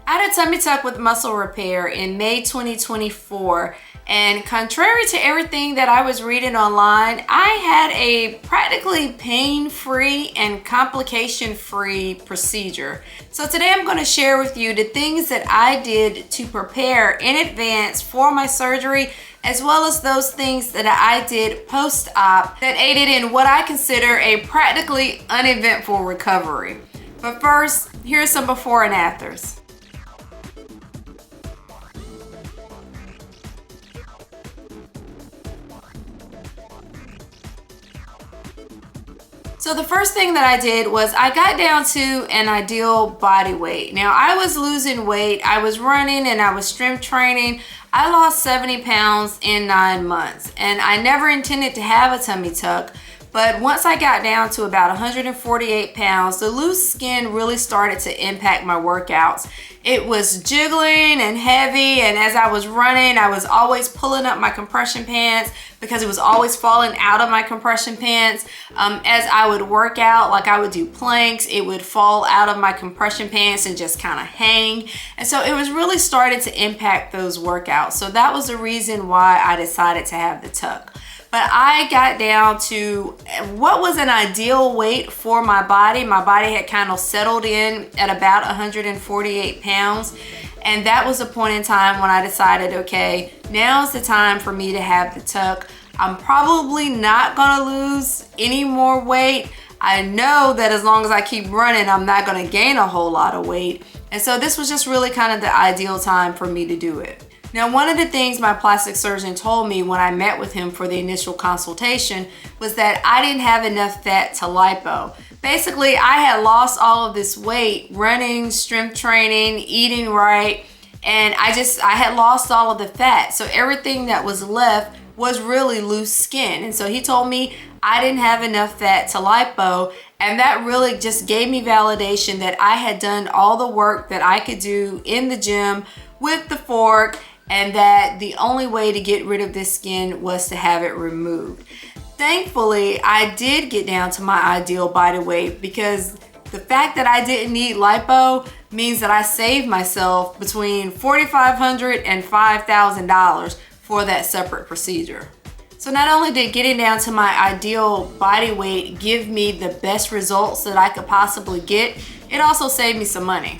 I had a tummy tuck with muscle repair in May 2024, and contrary to everything that I was reading online, I had a practically pain-free and complication-free procedure. So today I'm going to share with you the things that I did to prepare in advance for my surgery, as well as those things that I did post-op that aided in what I consider a practically uneventful recovery. But first, here's some before and afters. So the first thing that I did was I got down to an ideal body weight. Now I was losing weight, I was running and I was strength training. I lost 70 pounds in 9 months, and I never intended to have a tummy tuck. But once I got down to about 148 pounds, the loose skin really started to impact my workouts. It was jiggling and heavy, and as I was running, I was always pulling up my compression pants because it was always falling out of my compression pants. As I would work out, like I would do planks, it would fall out of my compression pants and just kind of hang. And so it was really starting to impact those workouts. So that was the reason why I decided to have the tuck. But I got down to what was an ideal weight for my body. My body had kind of settled in at about 148 pounds. And that was the point in time when I decided, okay, now's the time for me to have the tuck. I'm probably not gonna lose any more weight. I know that as long as I keep running, I'm not gonna gain a whole lot of weight. And so this was just really kind of the ideal time for me to do it. Now, one of the things my plastic surgeon told me when I met with him for the initial consultation was that I didn't have enough fat to lipo. Basically, I had lost all of this weight running, strength training, eating right, and I had lost all of the fat. So everything that was left was really loose skin. And so he told me I didn't have enough fat to lipo, and that really just gave me validation that I had done all the work that I could do in the gym with the fork, and that the only way to get rid of this skin was to have it removed. Thankfully, I did get down to my ideal body weight because the fact that I didn't need lipo means that I saved myself between $4,500 and $5,000 for that separate procedure. So not only did getting down to my ideal body weight give me the best results that I could possibly get, it also saved me some money.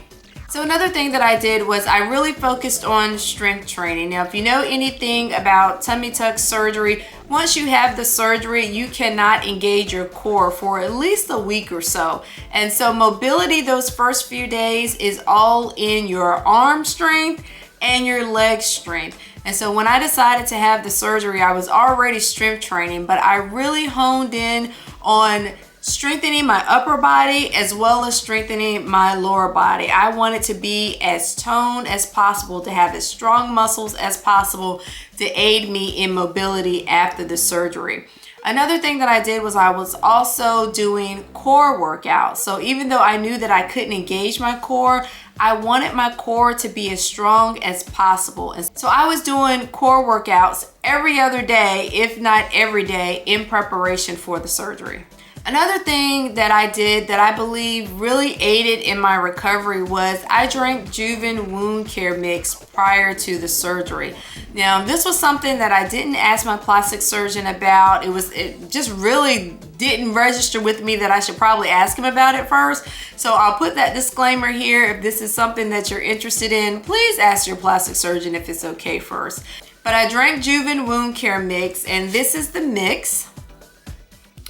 So another thing that I did was I really focused on strength training. Now, if you know anything about tummy tuck surgery, once you have the surgery, you cannot engage your core for at least a week or so. And so mobility those first few days is all in your arm strength and your leg strength. And so when I decided to have the surgery, I was already strength training, but I really honed in on strengthening my upper body as well as strengthening my lower body. I wanted to be as toned as possible, to have as strong muscles as possible to aid me in mobility after the surgery. Another thing that I did was I was also doing core workouts. So even though I knew that I couldn't engage my core, I wanted my core to be as strong as possible. And so I was doing core workouts every other day, if not every day, in preparation for the surgery. Another thing that I did that I believe really aided in my recovery was I drank Juven wound care mix prior to the surgery. Now, this was something that I didn't ask my plastic surgeon about. It just really didn't register with me that I should probably ask him about it first. So I'll put that disclaimer here. If this is something that you're interested in, please ask your plastic surgeon if it's okay first. But I drank Juven wound care mix, and this is the mix.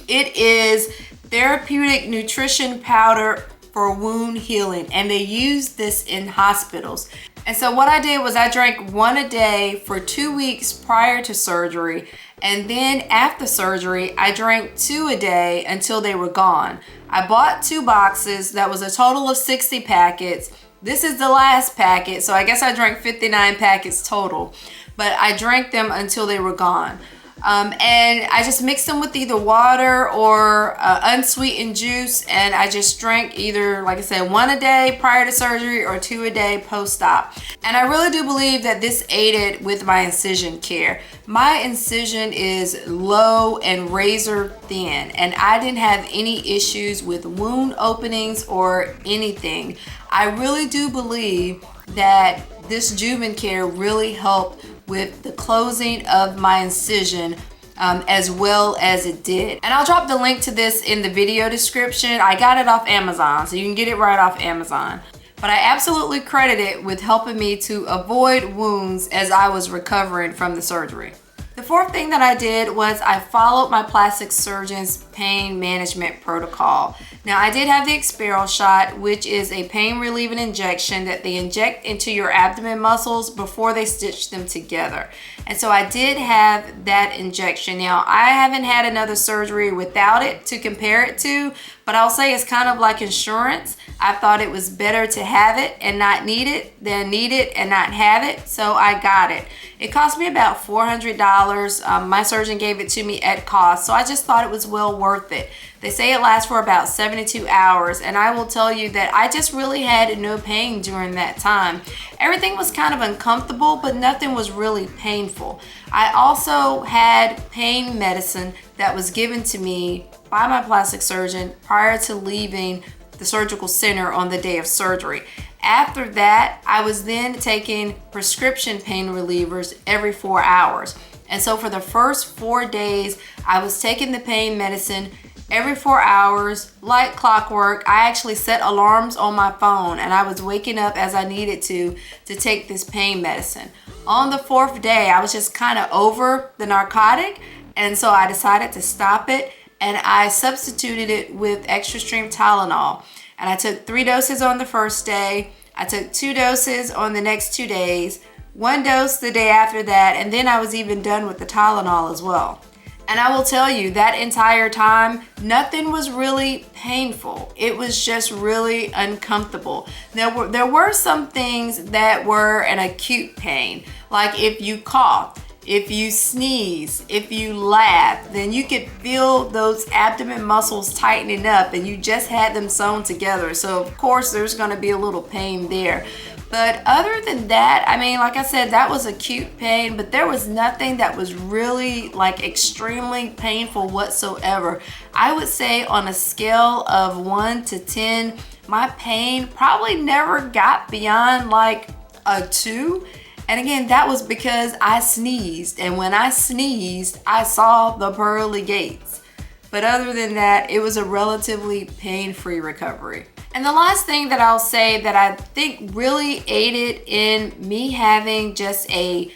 It is therapeutic nutrition powder for wound healing, and they use this in hospitals. And so what I did was I drank one a day for 2 weeks prior to surgery, and then after surgery I drank 2 a day until they were gone. I bought 2 boxes. That was a total of 60 packets. This is the last packet, so I guess I drank 59 packets total, but I drank them until they were gone. And I just mixed them with either water or unsweetened juice, and I just drank either, like I said, 1 a day prior to surgery or 2 a day post-op. And I really do believe that this aided with my incision care. My incision is low and razor thin, and I didn't have any issues with wound openings or anything. I really do believe that this Juvencare really helped with the closing of my incision as well as it did. And I'll drop the link to this in the video description. I got it off Amazon, so you can get it right off Amazon. But I absolutely credit it with helping me to avoid wounds as I was recovering from the surgery. The fourth thing that I did was I followed my plastic surgeon's pain management protocol. Now, I did have the Exparel shot, which is a pain relieving injection that they inject into your abdomen muscles before they stitch them together. And so I did have that injection. Now, I haven't had another surgery without it to compare it to, but I'll say it's kind of like insurance. I thought it was better to have it and not need it than need it and not have it, so I got it. It cost me about $400. My surgeon gave it to me at cost, so I just thought it was well worth it. They say it lasts for about 72 hours, and I will tell you that I just really had no pain during that time. Everything was kind of uncomfortable, but nothing was really painful. I also had pain medicine that was given to me by my plastic surgeon prior to leaving the surgical center on the day of surgery. After that, I was then taking prescription pain relievers every 4 hours. And so for the first 4 days, I was taking the pain medicine every 4 hours, like clockwork. I actually set alarms on my phone, and I was waking up as I needed to take this pain medicine. On the 4th day, I was just kind of over the narcotic, and so I decided to stop it, and I substituted it with extra strength Tylenol. And I took 3 doses on the first day. I took 2 doses on the next 2 days, 1 dose the day after that, and then I was even done with the Tylenol as well. And I will tell you, that entire time, nothing was really painful. It was just really uncomfortable. There were some things that were an acute pain, like if you cough, if you sneeze, if you laugh, then you could feel those abdomen muscles tightening up, and you just had them sewn together. So of course there's gonna be a little pain there. But other than that, I mean, like I said, that was acute pain, but there was nothing that was really like extremely painful whatsoever. I would say on a scale of 1 to 10, my pain probably never got beyond like a 2. And again, that was because I sneezed. And when I sneezed, I saw the pearly gates. But other than that, it was a relatively pain-free recovery. And the last thing that I'll say that I think really aided in me having just a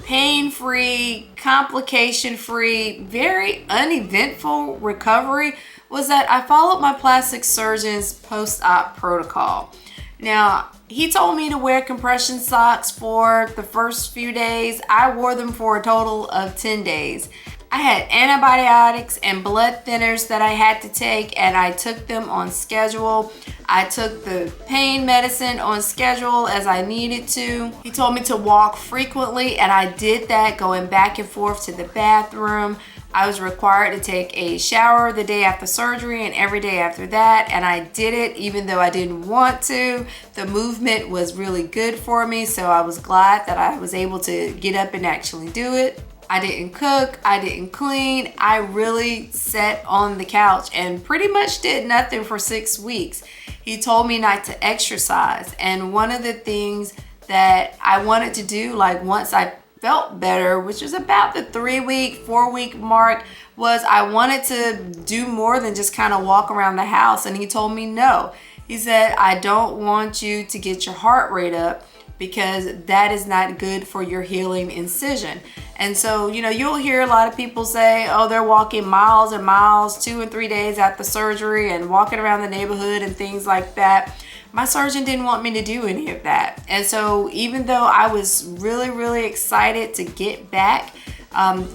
pain-free, complication-free, very uneventful recovery was that I followed my plastic surgeon's post-op protocol. Now, he told me to wear compression socks for the first few days. I wore them for a total of 10 days. I had antibiotics and blood thinners that I had to take, and I took them on schedule. I took the pain medicine on schedule as I needed to. He told me to walk frequently, and I did that, going back and forth to the bathroom. I was required to take a shower the day after surgery and every day after that, and I did it even though I didn't want to. The movement was really good for me, so I was glad that I was able to get up and actually do it. I didn't cook, I didn't clean. I really sat on the couch and pretty much did nothing for 6 weeks. He told me not to exercise, and one of the things that I wanted to do, like once I felt better, which was about the 3-week, 4-week mark, was I wanted to do more than just kind of walk around the house. And he told me no. He said, I don't want you to get your heart rate up because that is not good for your healing incision. And so, you know, you'll hear a lot of people say, oh, they're walking miles and miles 2 and 3 days after surgery and walking around the neighborhood and things like that. My surgeon didn't want me to do any of that. And so even though I was really, really excited to get back,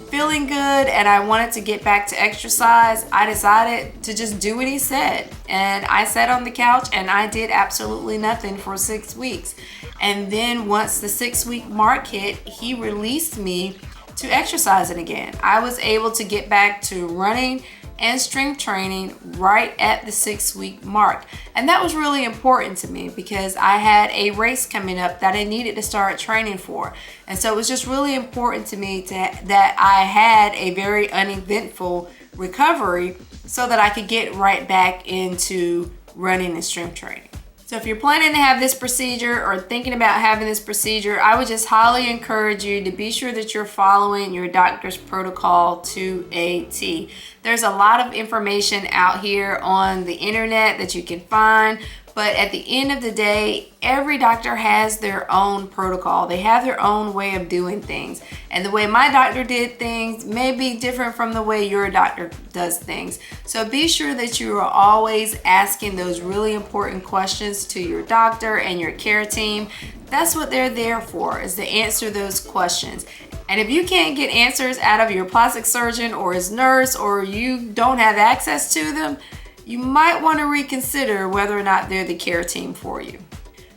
feeling good, and I wanted to get back to exercise, I decided to just do what he said. And I sat on the couch and I did absolutely nothing for 6 weeks. And then once the 6-week mark hit, he released me to exercising again. I was able to get back to running and strength training right at the 6-week mark. And that was really important to me because I had a race coming up that I needed to start training for. And so it was just really important to me that I had a very uneventful recovery so that I could get right back into running and strength training. So if you're planning to have this procedure or thinking about having this procedure, I would just highly encourage you to be sure that you're following your doctor's protocol to a T. There's a lot of information out here on the internet that you can find, but at the end of the day, every doctor has their own protocol. They have their own way of doing things. And the way my doctor did things may be different from the way your doctor does things. So be sure that you are always asking those really important questions to your doctor and your care team. That's what they're there for, is to answer those questions. And if you can't get answers out of your plastic surgeon or his nurse, or you don't have access to them, you might want to reconsider whether or not they're the care team for you.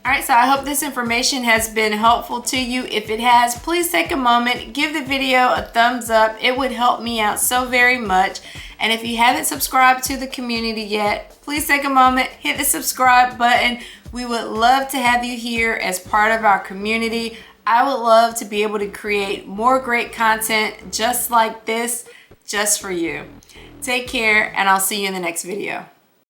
All right, so I hope this information has been helpful to you. If it has, please take a moment, give the video a thumbs up. It would help me out so very much. And if you haven't subscribed to the community yet, please take a moment, hit the subscribe button. We would love to have you here as part of our community. I would love to be able to create more great content just like this, just for you. Take care, and I'll see you in the next video.